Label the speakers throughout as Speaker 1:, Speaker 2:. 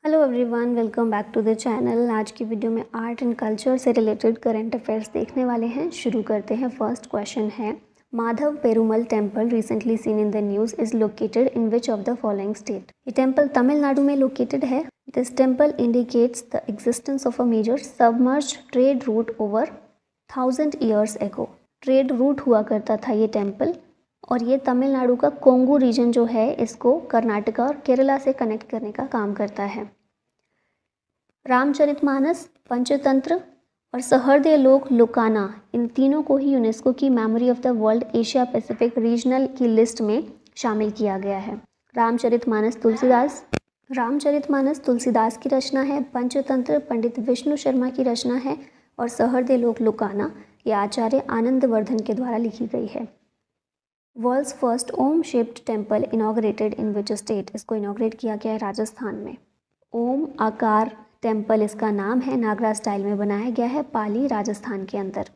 Speaker 1: Hello everyone, welcome back to the channel. आज की video में आर्ट एंड कल्चर से रिलेटेड करंट अफेयर्स देखने वाले हैं। शुरू करते हैं। फर्स्ट क्वेश्चन है, Madhava Perumal temple recently seen in the news is located in which of the following state. ये टेम्पल तमिलनाडु में लोकेटेड है। This temple indicates the existence of a major submerged trade route over 1000 years ago. Trade route हुआ करता था ये temple, और ये तमिलनाडु का कोंगू रीजन जो है इसको कर्नाटका और केरला से कनेक्ट करने का काम करता है। रामचरितमानस, पंचतंत्र और सहृदय लोक लोकाना, इन तीनों को ही यूनेस्को की memory of the world Asia Pacific regional की लिस्ट में शामिल किया गया है। रामचरितमानस तुलसीदास की रचना है। पंचतंत्र पंडित विष्णु शर्मा की रचना है और सहृदय लोक लोकाना ये आचार्य आनंदवर्धन के द्वारा लिखी गई है। World's first Om shaped temple inaugurated in which state. इसको इनॉग्रेट किया गया है राजस्थान में। ओम आकार टेम्पल इसका नाम है, नागरा स्टाइल में बनाया गया है, पाली राजस्थान के अंदर।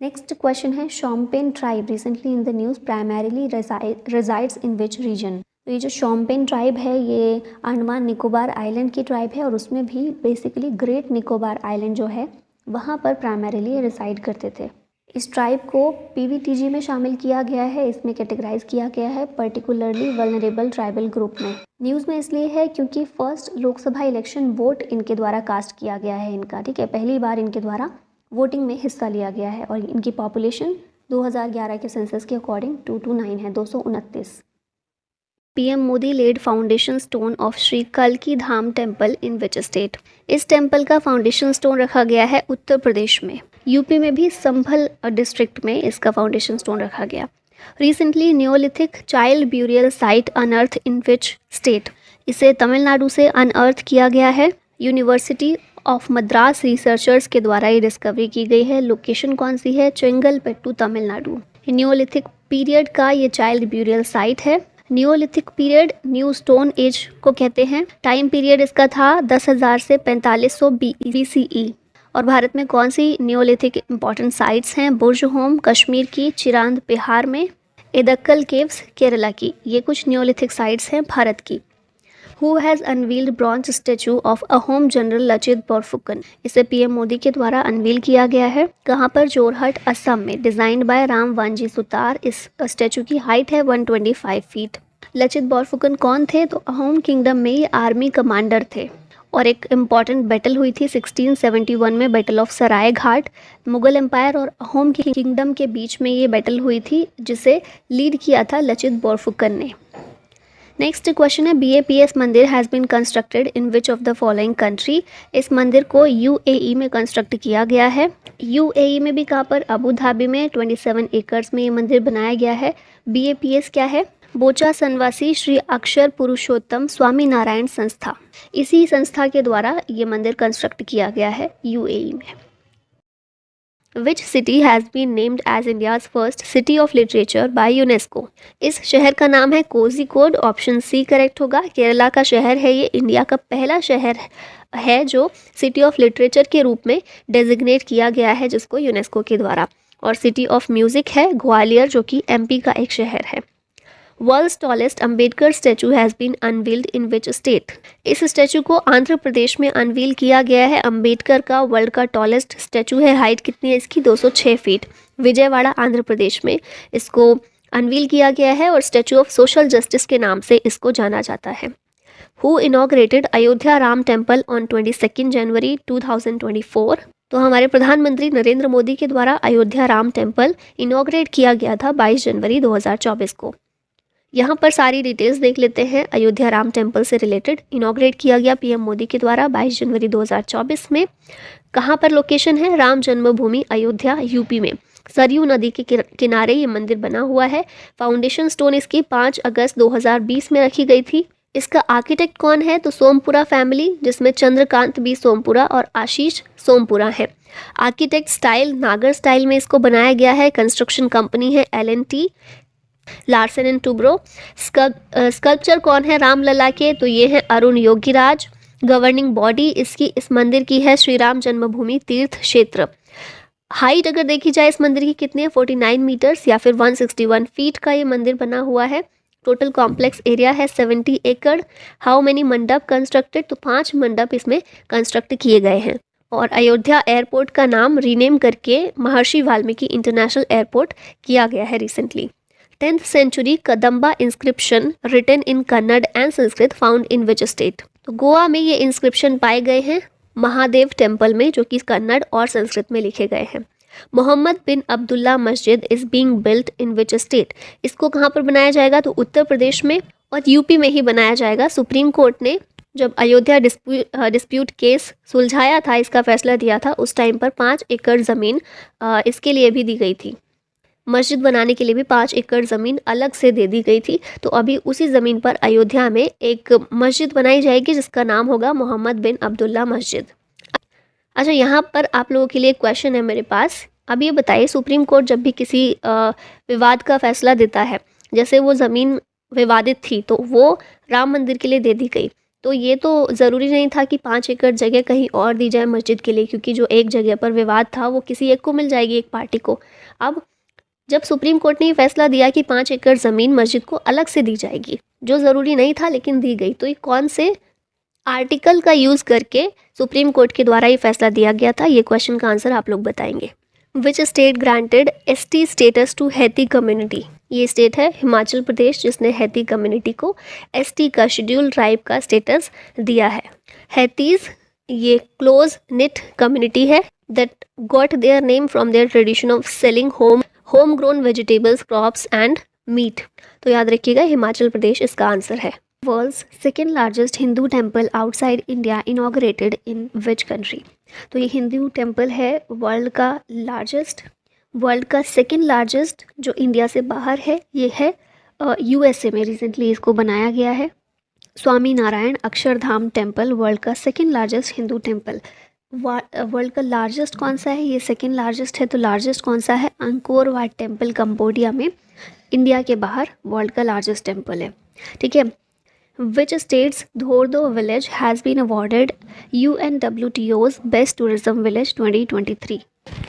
Speaker 1: नेक्स्ट क्वेश्चन है, Shompen tribe recently in the news primarily resides in which region. तो ये जो शोम्पेन ट्राइब है ये अंडमान निकोबार आइलैंड की ट्राइब है, और उसमें भी बेसिकली ग्रेट निकोबार आइलैंड जो है वहाँ पर प्राइमरीली रिसाइड करते थे। इस ट्राइब को पीवीटीजी में शामिल किया गया है, इसमें कैटेगराइज किया गया है पर्टिकुलरली वल्नरेबल ट्राइबल ग्रुप में। न्यूज़ में इसलिए है क्योंकि फर्स्ट लोकसभा इलेक्शन वोट इनके द्वारा कास्ट किया गया है इनका, ठीक है, पहली बार इनके द्वारा वोटिंग में हिस्सा लिया गया है। और इनकी पॉपुलेशन 2011 के सेंसस के अकॉर्डिंग 229 है, 229। PM Modi laid foundation stone of Shri कल्की Dham temple in which state. इस टेम्पल का फाउंडेशन स्टोन रखा गया है उत्तर प्रदेश में। यूपी में भी संभल डिस्ट्रिक्ट में इसका फाउंडेशन स्टोन रखा गया। Recently Neolithic child burial site unearth in which state. इसे तमिलनाडु से अनअर्थ किया गया है। यूनिवर्सिटी ऑफ मद्रास रिसर्चर्स के द्वारा ये डिस्कवरी की गई है। लोकेशन कौन सी है? चेंगलपेट्टू, तमिलनाडु। न्योलिथिक पीरियड का ये चाइल्ड ब्यूरियल साइट है। Neolithic period new stone age को कहते हैं। टाइम पीरियड इसका था 10,000 से 4500 BCE। और भारत में कौन सी न्योलिथिक इंपॉर्टेंट साइट्स हैं? बुर्जहोम कश्मीर की, चिरांद बिहार में, एदक्कल केव्स केरला की। ये कुछ न्योलिथिक साइट्स हैं भारत की। Who has unveiled bronze statue of Ahom general Lachit Borphukan. इसे पीएम मोदी के द्वारा अनवील किया गया है। कहाँ पर? जोरहट, असम में। Designed by Ram Vanji Sutar. इस स्टेचू की हाइट है 125 फीट। लचित बोरफुकन कौन थे? तो अहोम किंगडम में ये आर्मी कमांडर थे, और एक इम्पॉर्टेंट बैटल हुई थी 1671 में, battle of Saraighat. Mughal empire और अहोम किंगडम के बीच में ये बैटल हुई थी, जिसे लीड किया था लचित बोरफुकन ने। नेक्स्ट क्वेश्चन है, BAPS मंदिर has been constructed in which of the following country. इस मंदिर को UAE में कंस्ट्रक्ट किया गया है। UAE में भी कहाँ पर? अबू धाबी में। 27 एकर्स में ये मंदिर बनाया गया है। BAPS क्या है? बोचा सनवासी श्री अक्षर पुरुषोत्तम स्वामी नारायण संस्था। इसी संस्था के द्वारा ये मंदिर कंस्ट्रक्ट किया गया है UAE में। Which city has been named as India's first city of literature by UNESCO. इस शहर का नाम है कोझिकोड। ऑप्शन सी करेक्ट होगा। केरला का शहर है ये। इंडिया का पहला शहर है जो सिटी ऑफ लिटरेचर के रूप में डेजिग्नेट किया गया है, जिसको यूनेस्को के द्वारा। और सिटी ऑफ म्यूजिक है ग्वालियर, जो कि MP का एक शहर है। World's tallest Ambedkar statue has been unveiled in which state. इस स्टैचू को आंध्र प्रदेश में अनवील किया गया है। अम्बेडकर का वर्ल्ड का टॉलेस्ट स्टैचू है। हाइट कितनी है इसकी? 206 फीट। विजयवाड़ा, आंध्र प्रदेश में इसको अनवील किया गया है, और स्टैचू ऑफ सोशल जस्टिस के नाम से इसको जाना जाता है। Who inaugurated Ayodhya Ram temple on 22 जनवरी 2024। तो हमारे प्रधानमंत्री नरेंद्र मोदी के द्वारा अयोध्या राम टेम्पल इनॉग्रेट किया गया था 22 जनवरी 2024 को। यहाँ पर सारी डिटेल्स देख लेते हैं। अयोध्या राम टेम्पल से रिलेटेड इनॉग्रेट किया गया पीएम मोदी के द्वारा 22 जनवरी 2024 में। कहाँ पर लोकेशन है? राम जन्मभूमि अयोध्या, यूपी में। सरयू नदी के किनारे ये मंदिर बना हुआ है। फाउंडेशन स्टोन इसकी 5 अगस्त 2020 में रखी गई थी। इसका आर्किटेक्ट कौन है? तो सोमपुरा फैमिली, जिसमें चंद्रकांत B सोमपुरा और आशीष सोमपुरा है। आर्किटेक्ट स्टाइल नागर स्टाइल में इसको बनाया गया है। कंस्ट्रक्शन कंपनी है L&T Larsen and Toubro. Sculpture कौन है रामलला के? तो ये है अरुण योगीराज। गवर्निंग बॉडी इसकी इस मंदिर की है श्री राम जन्मभूमि तीर्थ क्षेत्र। हाइट अगर देखी जाए इस मंदिर की कितनी है? 49 मीटर्स या फिर 161 फीट का ये मंदिर बना हुआ है। टोटल कॉम्प्लेक्स एरिया है 70 एकड़। हाउ मेनी मंडप कंस्ट्रक्टेड, तो 5 मंडप इसमें कंस्ट्रक्ट किए गए हैं। और अयोध्या एयरपोर्ट का नाम रीनेम करके महर्षि वाल्मीकि इंटरनेशनल एयरपोर्ट किया गया है recently. 10th century Kadamba inscription written in Kannada and Sanskrit found in which state, तो गोवा में ये इंस्क्रिप्शन पाए गए हैं महादेव टेम्पल में, जो कि कन्नड़ और संस्कृत में लिखे गए हैं। मोहम्मद बिन अब्दुल्ला मस्जिद is being built in which state, इसको कहाँ पर बनाया जाएगा, तो उत्तर प्रदेश में और यूपी में ही बनाया जाएगा। सुप्रीम कोर्ट ने जब अयोध्या डिस्प्यूट केस सुलझाया था, इसका फैसला दिया था, उस टाइम पर 5 एकड़ ज़मीन इसके लिए भी दी गई थी। मस्जिद बनाने के लिए भी 5 एकड़ ज़मीन अलग से दे दी गई थी। तो अभी उसी ज़मीन पर अयोध्या में एक मस्जिद बनाई जाएगी जिसका नाम होगा मोहम्मद बिन अब्दुल्ला मस्जिद। अच्छा, यहाँ पर आप लोगों के लिए एक क्वेश्चन है मेरे पास। अब ये बताइए, सुप्रीम कोर्ट जब भी किसी विवाद का फैसला देता है, जैसे वो ज़मीन विवादित थी तो वो राम मंदिर के लिए दे दी गई, तो ये तो ज़रूरी नहीं था कि 5 एकड़ जगह कहीं और दी जाए मस्जिद के लिए, क्योंकि जो एक जगह पर विवाद था वो किसी एक को मिल जाएगी, एक पार्टी को। अब जब सुप्रीम कोर्ट ने ये फैसला दिया कि 5 एकड़ ज़मीन मस्जिद को अलग से दी जाएगी, जो ज़रूरी नहीं था लेकिन दी गई, तो ये कौन से आर्टिकल का यूज़ करके सुप्रीम कोर्ट के द्वारा ये फैसला दिया गया था, ये क्वेश्चन का आंसर आप लोग बताएंगे। Which state granted ST status to Hatti community, ये स्टेट है हिमाचल प्रदेश, जिसने हैती कम्युनिटी को एसटी का शेड्यूल ट्राइब का स्टेटस दिया है। हैतीज ये क्लोज निट कम्युनिटी है that got their name from their tradition of selling home grown vegetables, crops and meat. तो याद रखिएगा, हिमाचल प्रदेश इसका आंसर है। World's second largest Hindu temple outside India inaugurated in which country, तो ये हिंदू टेम्पल है वर्ल्ड का सेकेंड लार्जेस्ट जो इंडिया से बाहर है, ये है यूएसए में रिसेंटली इसको बनाया गया है। स्वामी नारायण अक्षरधाम टेम्पल वर्ल्ड का second largest Hindu temple. World का लार्जेस्ट कौन सा है, ये सेकेंड लार्जेस्ट है, तो लार्जेस्ट कौन सा है, अंकोर वाट टेम्पल कंबोडिया में, इंडिया के बाहर वर्ल्ड का लार्जेस्ट टेम्पल है। ठीक है। Which states Dhordo village has been awarded UNWTO's best tourism village 2023,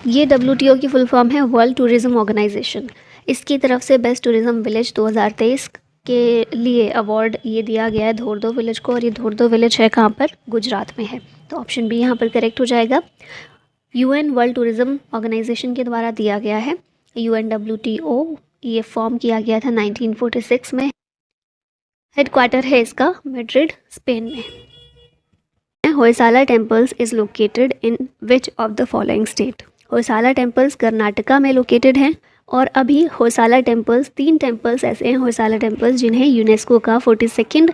Speaker 1: ये WTO की फुल फॉर्म है वर्ल्ड टूरिज्म ऑर्गेनाइजेशन। इसकी तरफ से बेस्ट टूरिज्म विलेज 2023 के लिए अवार्ड ये दिया गया है धोर्दो विलेज को, और ये धोर्दो विलेज है कहाँ पर, गुजरात में है। तो ऑप्शन बी यहाँ पर करेक्ट हो जाएगा। UN वर्ल्ड टूरिज्म ऑर्गेनाइजेशन के द्वारा दिया गया है। UNWTO ये फॉर्म किया गया था 1946 में। हेडक्वार्टर है इसका मैड्रिड, स्पेन में। Hoysala temples is located in which of the following state, Hoysala temples Karnataka में लोकेटेड हैं। और अभी होयसाला टेम्पल्स, 3 टेम्पल्स ऐसे हैं होयसाला टेम्पल्स जिन्हें यूनेस्को का 42nd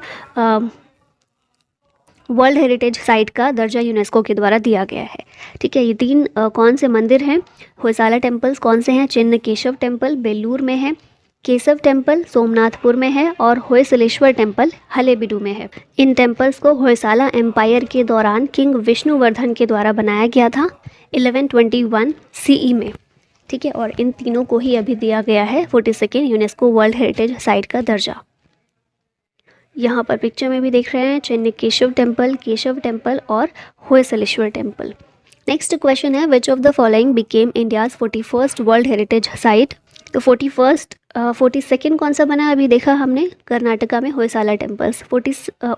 Speaker 1: वर्ल्ड हेरिटेज साइट का दर्जा यूनेस्को के द्वारा दिया गया है। ठीक है, ये 3 कौन से मंदिर हैं होयसाला टेम्पल्स, कौन से हैं, चिन्न केशव टेम्पल बेलूर में है, केशव टेम्पल सोमनाथपुर में है, और होयसलेश्वर टेम्पल हलेबीडू में है। इन टेम्पल्स को होयसाला एम्पायर के दौरान किंग विष्णुवर्धन के द्वारा बनाया गया था 1121 CE में। ठीक है, और इन तीनों को ही अभी दिया गया है 42nd UNESCO world heritage site का दर्जा। यहाँ पर पिक्चर में भी देख रहे हैं चिन्न केशव टेम्पल और होयसलेश्वर टेम्पल। नेक्स्ट क्वेश्चन है विच of the following became India's 41st world heritage site, तो 42nd कौन सा बना अभी देखा हमने, कर्नाटका में होयसाला टेम्पल्स।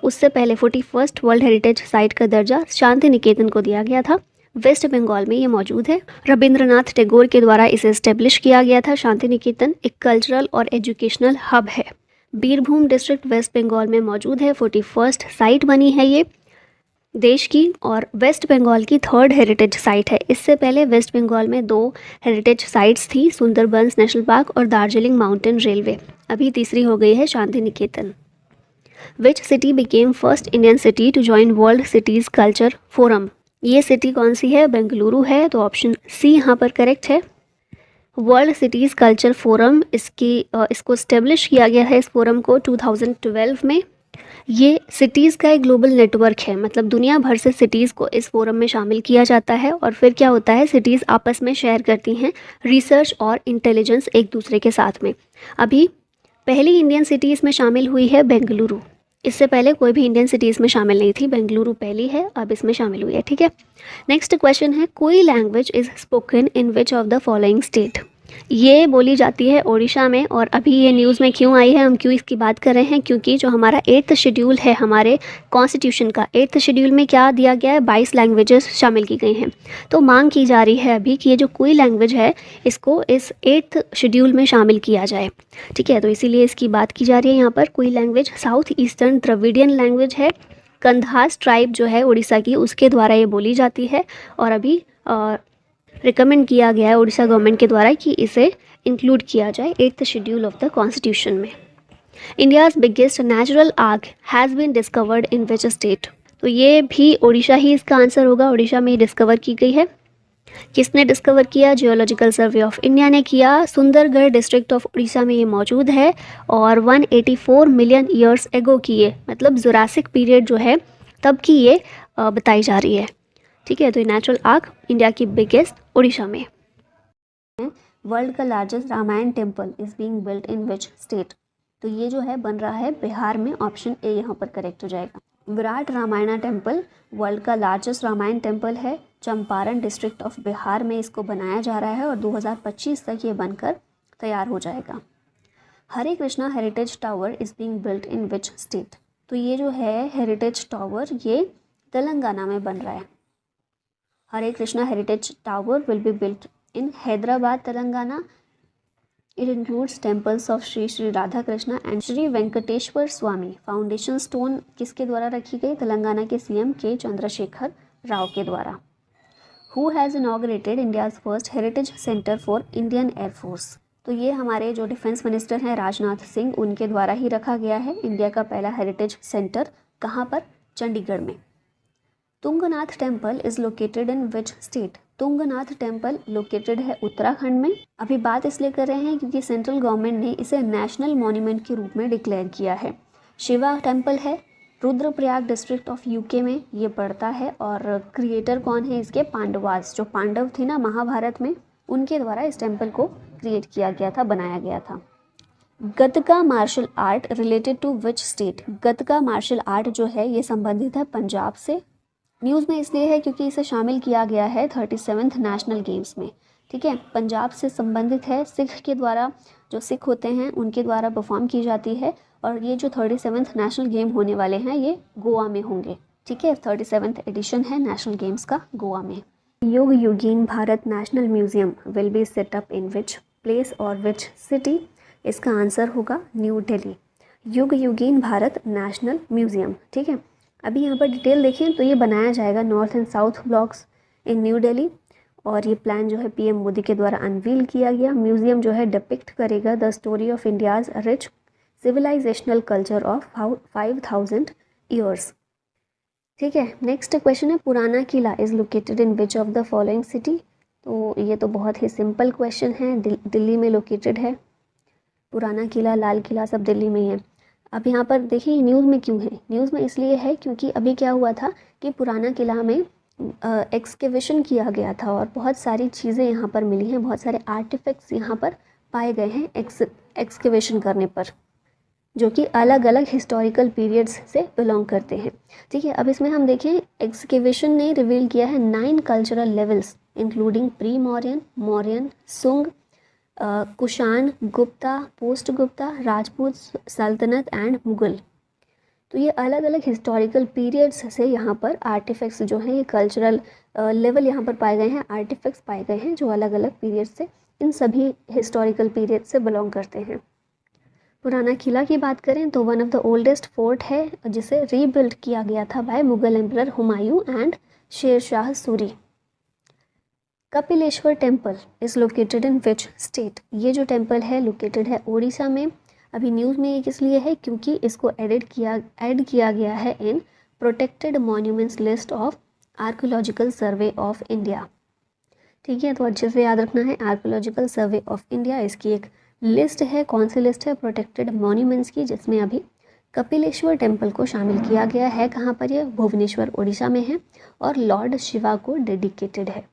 Speaker 1: उससे पहले 41st वर्ल्ड हेरिटेज साइट का दर्जा शांति निकेतन को दिया गया था, वेस्ट बंगाल में ये मौजूद है। रविंद्रनाथ टैगोर के द्वारा इसे एस्टेब्लिश किया गया था। शांति निकेतन एक कल्चरल और एजुकेशनल हब है, बीरभूम डिस्ट्रिक्ट वेस्ट बंगाल में मौजूद है। 41st साइट बनी है ये देश की, और वेस्ट बंगाल की 3rd हेरिटेज साइट है। इससे पहले वेस्ट बंगाल में 2 हेरिटेज साइट्स थी, सुंदरबंस नेशनल पार्क और दार्जिलिंग माउंटेन रेलवे। अभी तीसरी हो गई है Shantiniketan. Which city became first Indian city to join world cities culture forum, ये सिटी कौन सी है, बेंगलुरु है, तो ऑप्शन सी यहाँ पर करेक्ट है। वर्ल्ड सिटीज़ कल्चर फोरम इसको इस्टेब्लिश किया गया है, इस फोरम को 2012 में। ये सिटीज़ का एक ग्लोबल नेटवर्क है, मतलब दुनिया भर से सिटीज़ को इस फोरम में शामिल किया जाता है, और फिर क्या होता है, सिटीज़ आपस में शेयर करती हैं रिसर्च और इंटेलिजेंस एक दूसरे के साथ में। अभी पहली इंडियन सिटी इसमें शामिल हुई है बेंगलुरु, इससे पहले कोई भी इंडियन सिटीज़ में शामिल नहीं थी, बेंगलुरु पहली है, अब इसमें शामिल हुई है। ठीक है, नेक्स्ट क्वेश्चन है कोई language is spoken in which of the following state, ये बोली जाती है ओडिशा में। और अभी ये न्यूज़ में क्यों आई है, हम क्यों इसकी बात कर रहे हैं, क्योंकि जो हमारा 8th शेड्यूल है हमारे कॉन्स्टिट्यूशन का, 8th शेड्यूल में क्या दिया गया है, 22 लैंग्वेजेस शामिल की गई हैं। तो मांग की जा रही है अभी कि ये जो कोई लैंग्वेज है इसको इस 8th शेड्यूल में शामिल किया जाए। ठीक है, तो इसीलिए इसकी बात की जा रही है यहाँ पर। कोई language south eastern Dravidian language है, कंधास ट्राइब जो है उड़ीसा की, उसके द्वारा ये बोली जाती है। और अभी रिकमेंड किया गया है उड़ीसा गवर्नमेंट के द्वारा कि इसे इंक्लूड किया जाए 8th schedule of the constitution में। इंडियाज़ बिगेस्ट नेचुरल आग has been discovered in which state? तो ये भी ओडिशा ही इसका आंसर होगा। ओडिशा में डिस्कवर की गई है। किसने डिस्कवर किया? जियोलॉजिकल सर्वे ऑफ इंडिया ने किया। सुंदरगढ़ डिस्ट्रिक्ट ऑफ उड़ीसा में ये मौजूद है। और 184 मिलियन ईयर्स एगो की ये, मतलब जुरासिक पीरियड जो है तब की ये बताई जा रही है। ठीक है, तो ये नेचुरल आग इंडिया की बिगेस्ट उड़ीसा में। वर्ल्ड का largest Ramayana temple is being built in which state? तो ये जो है बन रहा है बिहार में। ऑप्शन ए यहाँ पर करेक्ट हो जाएगा। विराट रामायणा टेम्पल वर्ल्ड का लार्जेस्ट रामायण टेम्पल है। चंपारण डिस्ट्रिक्ट ऑफ बिहार में इसको बनाया जा रहा है और 2025 तक ये बनकर तैयार हो जाएगा। Hare Krishna heritage tower is being built in which state? तो ये जो है हेरिटेज टावर ये तेलंगाना में बन रहा है। Hare Krishna heritage tower will be built in Hyderabad, Telangana. It includes temples of Shri Shri Radha Krishna and Shri Venkateshwar Swami. Foundation stone किसके द्वारा रखी गई? तेलंगाना के सीएम के चंद्रशेखर राव के द्वारा। Who has inaugurated India's first heritage center for Indian Air Force? तो ये हमारे जो डिफेंस मिनिस्टर हैं राजनाथ सिंह, उनके द्वारा ही रखा गया है इंडिया का पहला हेरिटेज सेंटर। कहाँ पर? चंडीगढ़ में। Tungnath temple is located in which state? Tungnath temple located है उत्तराखंड में। अभी बात इसलिए कर रहे हैं क्योंकि सेंट्रल गवर्नमेंट ने इसे नेशनल मॉन्यूमेंट के रूप में डिक्लेयर किया है। शिवा टेम्पल है रुद्रप्रयाग डिस्ट्रिक्ट ऑफ यूके में ये पड़ता है। और क्रिएटर कौन है इसके? पांडवास, जो पांडव थे ना महाभारत में, उनके द्वारा इस टेम्पल को क्रिएट किया गया था, बनाया गया था। Gatka martial art related to which state? Gatka martial art जो है ये संबंधित है पंजाब से। न्यूज़ में इसलिए है क्योंकि इसे शामिल किया गया है 37th नेशनल गेम्स में। ठीक है, पंजाब से संबंधित है। सिख के द्वारा, जो सिख होते हैं उनके द्वारा परफॉर्म की जाती है। और ये जो 37th नेशनल गेम होने वाले हैं ये गोवा में होंगे। ठीक है, 37th एडिशन है नेशनल गेम्स का गोवा में। Yug Yugeen Bharat national museum will be set up in which place और विच सिटी? इसका आंसर होगा New Delhi. Yug Yugeen Bharat national museum. ठीक है, अभी यहाँ पर डिटेल देखें तो ये बनाया जाएगा north and south blocks in new Delhi. और ये प्लान जो है पीएम मोदी के द्वारा अनवील किया गया। म्यूजियम जो है डिपिक्ट करेगा the story of India's rich civilisational culture of 5000 years. ठीक है, नेक्स्ट क्वेश्चन है Purana Qila is located in which of the following city? तो ये तो बहुत ही सिंपल क्वेश्चन है, दिल्ली में लोकेटेड है। पुराना किला, लाल किला सब दिल्ली में ही है। अब यहाँ पर देखिए न्यूज़ में क्यों है? न्यूज़ में इसलिए है क्योंकि अभी क्या हुआ था कि पुराना किला में एक्सकेवेशन किया गया था और बहुत सारी चीज़ें यहाँ पर मिली हैं, बहुत सारे आर्टिफैक्ट्स यहाँ पर पाए गए हैं एक्सकेवेशन करने पर, जो कि अलग अलग हिस्टोरिकल पीरियड्स से बिलोंग करते हैं। ठीक है, अब इसमें हम देखें एक्सकेवेशन ने रिवील किया है 9 cultural levels including pre Mauryan, Mauryan, सुंग, कुषाण, गुप्ता, पोस्ट गुप्ता, राजपूत सल्तनत एंड मुगल। तो ये अलग अलग हिस्टोरिकल पीरियड्स से यहाँ पर आर्टिफैक्ट्स जो हैं, ये कल्चरल लेवल यहाँ पर पाए गए हैं, आर्टिफैक्ट्स पाए गए हैं जो अलग अलग पीरियड से, इन सभी हिस्टोरिकल पीरियड से बिलोंग करते हैं। पुराना किला की बात करें तो one of the oldest fort है जिसे रीबिल्ड किया गया था by Mughal emperor Humayun and Sher Shah Suri. Kapileshwar temple is located in which state? ये जो टेम्पल है लोकेटेड है उड़ीसा में। अभी न्यूज़ में ये किस लिए है? क्योंकि इसको ऐड किया गया है इन protected monuments list of archaeological survey of India. ठीक है, तो अच्छे से याद रखना है, आर्कोलॉजिकल सर्वे ऑफ इंडिया इसकी एक लिस्ट है। कौन सी लिस्ट है? प्रोटेक्टेड मॉन्यूमेंट्स की, जिसमें अभी कपिलेश्वर टेम्पल को शामिल किया गया है। कहाँ पर? ये भुवनेश्वर उड़ीसा में है और लॉर्ड शिवा को डेडिकेटेड है।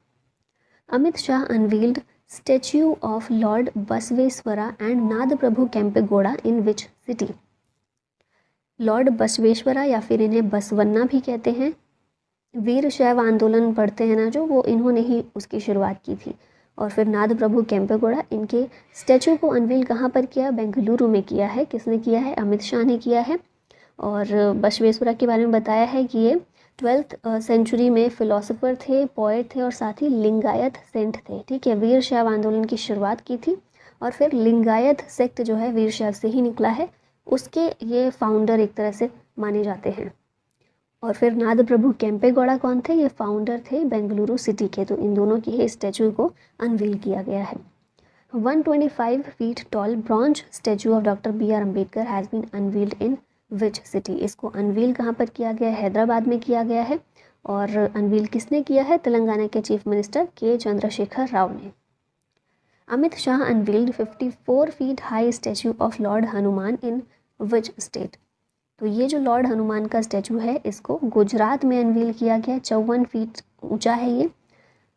Speaker 1: Amit Shah unveiled statue of Lord Basaveshwara and नाद प्रभु केम्पेगौड़ा इन विच सिटी? लॉर्ड बसवेश्वरा या फिर इन्हें बसवन्ना भी कहते हैं, वीर शैव आंदोलन पढ़ते हैं ना जो, वो इन्होंने ही उसकी शुरुआत की थी। और फिर नाद प्रभु केम्पेगौड़ा, इनके स्टैचू को अनवील कहाँ पर किया? बेंगलुरु में किया है। किसने किया है? अमित शाह ने किया है। और बसवेश्वरा के बारे में बताया है कि ये 12th सेंचुरी में फिलोसोफर थे, पोएट थे और साथ ही लिंगायत सेंट थे। ठीक है, वीर शैव आंदोलन की शुरुआत की थी और फिर लिंगायत सेक्ट जो है वीर शैव से ही निकला है, उसके ये फाउंडर एक तरह से माने जाते हैं। और फिर नाद प्रभु केम्पेगौड़ा कौन थे? ये फाउंडर थे बेंगलुरु सिटी के। तो इन दोनों की ही स्टैचू को अनवील किया गया है। 125 feet tall bronze statue of doctor B R. Ambedkar has been unveiled in which city? इसको अनवील कहाँ पर किया गया है? हैदराबाद में किया गया है। और अनवील किसने किया है? तेलंगाना के चीफ मिनिस्टर के चंद्रशेखर राव ने। Amit Shah unveiled 54 feet high statue of Lord Hanuman in which state? तो ये जो लॉर्ड हनुमान का स्टैचू है इसको गुजरात में अनवील किया गया। 54 फीट ऊंचा है ये।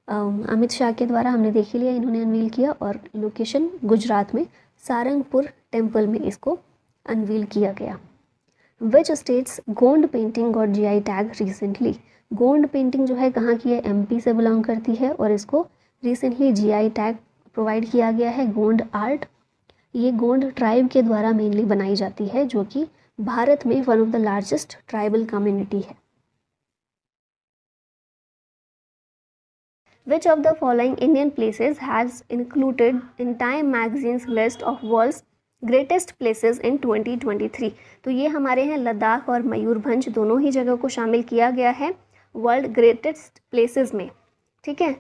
Speaker 1: अमित शाह के द्वारा हमने देख ही लिया, इन्होंने अनवील किया और लोकेशन गुजरात में सारंगपुर टेम्पल में इसको अनवील किया गया। विच स्टेट्स गोंड पेंटिंग और GI tag recently? Gond painting जो है कहाँ की है? MP से बिलोंग करती है और इसको रिसेंटली GI टैग प्रोवाइड किया गया है। गोंड आर्ट, ये गोंड ट्राइब के द्वारा मेनली बनाई जाती है, जो कि भारत में one of the largest tribal community है। Which of the following Indian places has included in Time Magazine's list of world's greatest places in 2023? तो ये हमारे हैं लद्दाख और मयूरभंज, दोनों ही जगह को शामिल किया गया है वर्ल्ड ग्रेटेस्ट प्लेसेस में। ठीक है,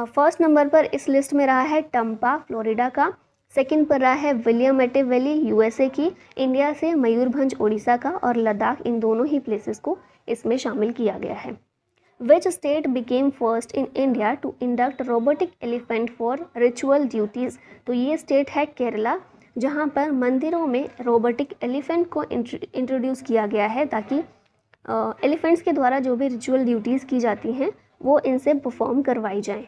Speaker 1: फर्स्ट नंबर पर इस लिस्ट में रहा है टम्पा फ्लोरिडा का। सेकंड पर रहा है विलियमटे वैली USA की। इंडिया से मयूरभंज उड़ीसा का और लद्दाख, इन दोनों ही प्लेसेस को इसमें शामिल किया गया है। Which state became first in India to induct robotic elephant for ritual duties? तो ये स्टेट है केरला, जहाँ पर मंदिरों में रोबोटिक एलिफेंट को इंट्रोड्यूस किया गया है ताकि एलिफेंट्स के द्वारा जो भी रिचुअल ड्यूटीज़ की जाती हैं वो इनसे परफॉर्म करवाई जाएं।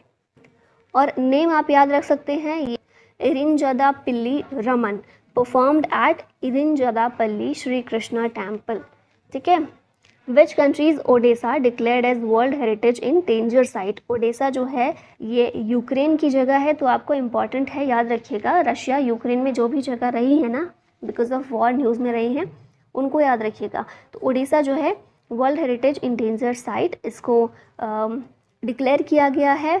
Speaker 1: और नेम आप याद रख सकते हैं, ये Irinjadappilly Raman, performed at Irinjadappilly Shri Krishna temple. ठीक है। Which countries Odesa declared as world heritage in danger site? Odesa जो है ये यूक्रेन की जगह है, तो आपको इम्पॉर्टेंट है, याद रखिएगा। रशिया यूक्रेन में जो भी जगह रही है ना, बिकॉज ऑफ वॉर न्यूज़ में रही हैं, उनको याद रखिएगा। तो ओडिशा जो है world heritage in danger site, इसको डिक्लेयर किया गया है।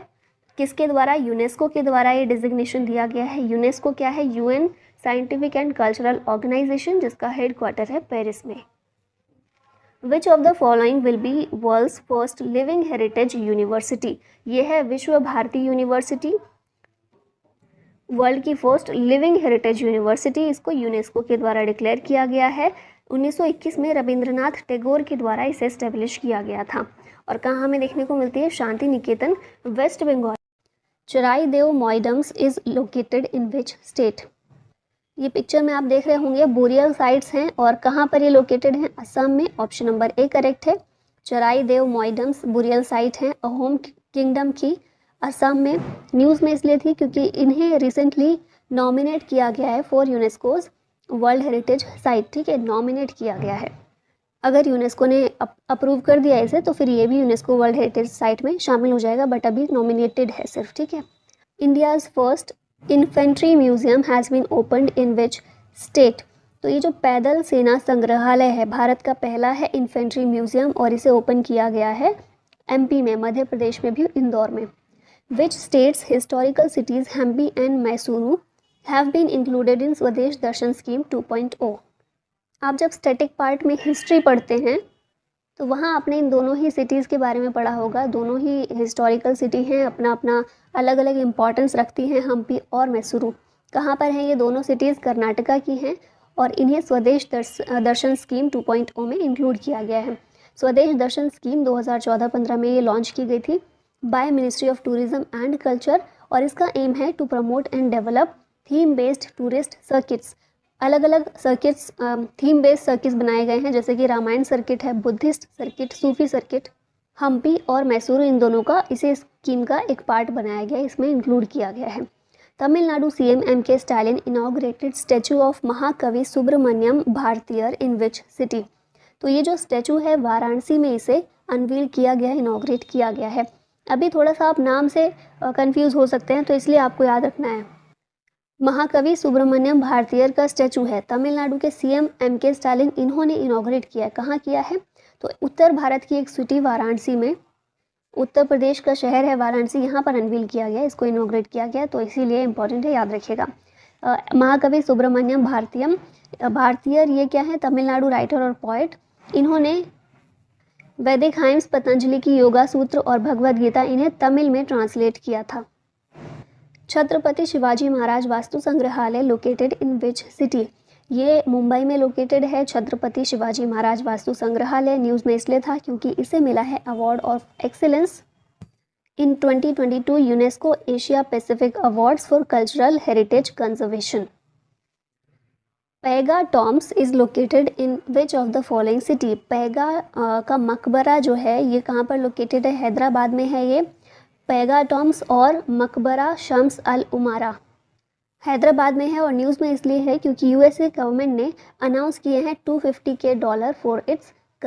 Speaker 1: किसके द्वारा? यूनेस्को के द्वारा ये डिजिग्नेशन दिया गया है। यूनेस्को क्या है? UN scientific and cultural organisation, जिसका हेडक्वार्टर है पेरिस में। Which of the following will be world's first living heritage university? ये है विश्व भारती यूनिवर्सिटी, वर्ल्ड की फर्स्ट लिविंग हेरिटेज यूनिवर्सिटी। इसको यूनेस्को के द्वारा डिक्लेयर किया गया है। 1921 में रविंद्रनाथ टैगोर के द्वारा इसे एस्टेब्लिश किया गया था। और कहाँ हमें देखने को मिलती है? Shantiniketan, West Bengal. Charaideo Moidams is located in which state? ये पिक्चर में आप देख रहे होंगे बोरियल साइट्स हैं, और कहाँ पर ये लोकेटेड हैं? असम में। ऑप्शन नंबर A करेक्ट है। चराईदेव मॉइडम्स बोरियल साइट हैं अहोम किंगडम की, असम में। न्यूज़ में इसलिए थी क्योंकि इन्हें रिसेंटली नॉमिनेट किया गया है for UNESCO's world heritage site. ठीक है, नॉमिनेट किया गया है। अगर यूनेस्को ने अप्रूव कर दिया इसे तो फिर ये भी यूनेस्को वर्ल्ड हेरिटेज साइट में शामिल हो जाएगा, बट अभी नॉमिनेटेड है सिर्फ। ठीक है। India's first infantry museum has been opened in which state? तो ये जो पैदल सेना संग्रहालय है, भारत का पहला है इन्फेंट्री म्यूजियम, और इसे ओपन किया गया है MP में, मध्य प्रदेश में भी, इंदौर में। Which states historical cities Hampi and Mysuru have been included in Swadesh Darshan scheme 2.0? आप जब स्टैटिक पार्ट में हिस्ट्री पढ़ते हैं तो वहाँ आपने इन दोनों ही सिटीज़ के बारे में पढ़ा होगा। दोनों ही हिस्टोरिकल सिटी हैं, अपना अपना अलग अलग इम्पॉर्टेंस रखती हैं। हम्पी और मैसूरू कहाँ पर हैं? ये दोनों सिटीज़ कर्नाटका की हैं और इन्हें स्वदेश दर्शन स्कीम 2.0 में इंक्लूड किया गया है। स्वदेश दर्शन स्कीम 2014-15 में ये लॉन्च की गई थी by ministry of tourism and culture, और इसका एम है to promote and develop theme based tourist circuits. अलग अलग सर्किट्स, थीम बेस्ड सर्किट्स बनाए गए हैं, जैसे कि रामायण सर्किट है, बुद्धिस्ट सर्किट, सूफी सर्किट। हम्पी और मैसूरू इन दोनों का इसे स्कीम का एक पार्ट बनाया गया है, इसमें इंक्लूड किया गया है। Tamil Nadu CM M.K. Stalin inaugurated statue of महाकवि सुब्रमण्यम भारतीयर इन विच सिटी? तो ये जो स्टैचू है वाराणसी में इसे अनवील किया गया है, इनॉग्रेट किया गया है। अभी थोड़ा सा आप नाम से कंफ्यूज हो सकते हैं, तो इसलिए आपको याद रखना है। महाकवि सुब्रमण्यम भारतीयर का स्टैचू है, तमिलनाडु के सीएम एमके स्टालिन इन्होंने इनॉग्रेट किया है। कहाँ किया है? तो उत्तर भारत की एक सिटी वाराणसी में, उत्तर प्रदेश का शहर है वाराणसी, यहाँ पर अनवील किया गया, इसको इनॉग्रेट किया गया, तो इसीलिए इंपॉर्टेंट है, याद रखिएगा। महाकवि सुब्रमण्यम भारतीयर ये क्या है? तमिलनाडु राइटर और पोएट। इन्होंने वैदिक हाइम्स, पतंजलि की योगा सूत्र और भगवद गीता इन्हें तमिल में ट्रांसलेट किया था। छत्रपति शिवाजी महाराज वास्तु संग्रहालय लोकेटेड इन विच सिटी? ये मुंबई में लोकेटेड है। छत्रपति शिवाजी महाराज वास्तु संग्रहालय न्यूज़ में इसलिए था क्योंकि इसे मिला है award of excellence in 2022 UNESCO Asia Pacific awards for cultural heritage conservation. Paigah tombs is located in which of the following city? Paigah का मकबरा जो है ये कहाँ पर लोकेटेड है? हैदराबाद में है ये पैगा टॉम्स, और मकबरा शम्स अल उमारा हैदराबाद में है। और न्यूज़ में इसलिए है क्योंकि यूएसए गवर्नमेंट ने अनाउंस किए हैं $250 फॉर इट्स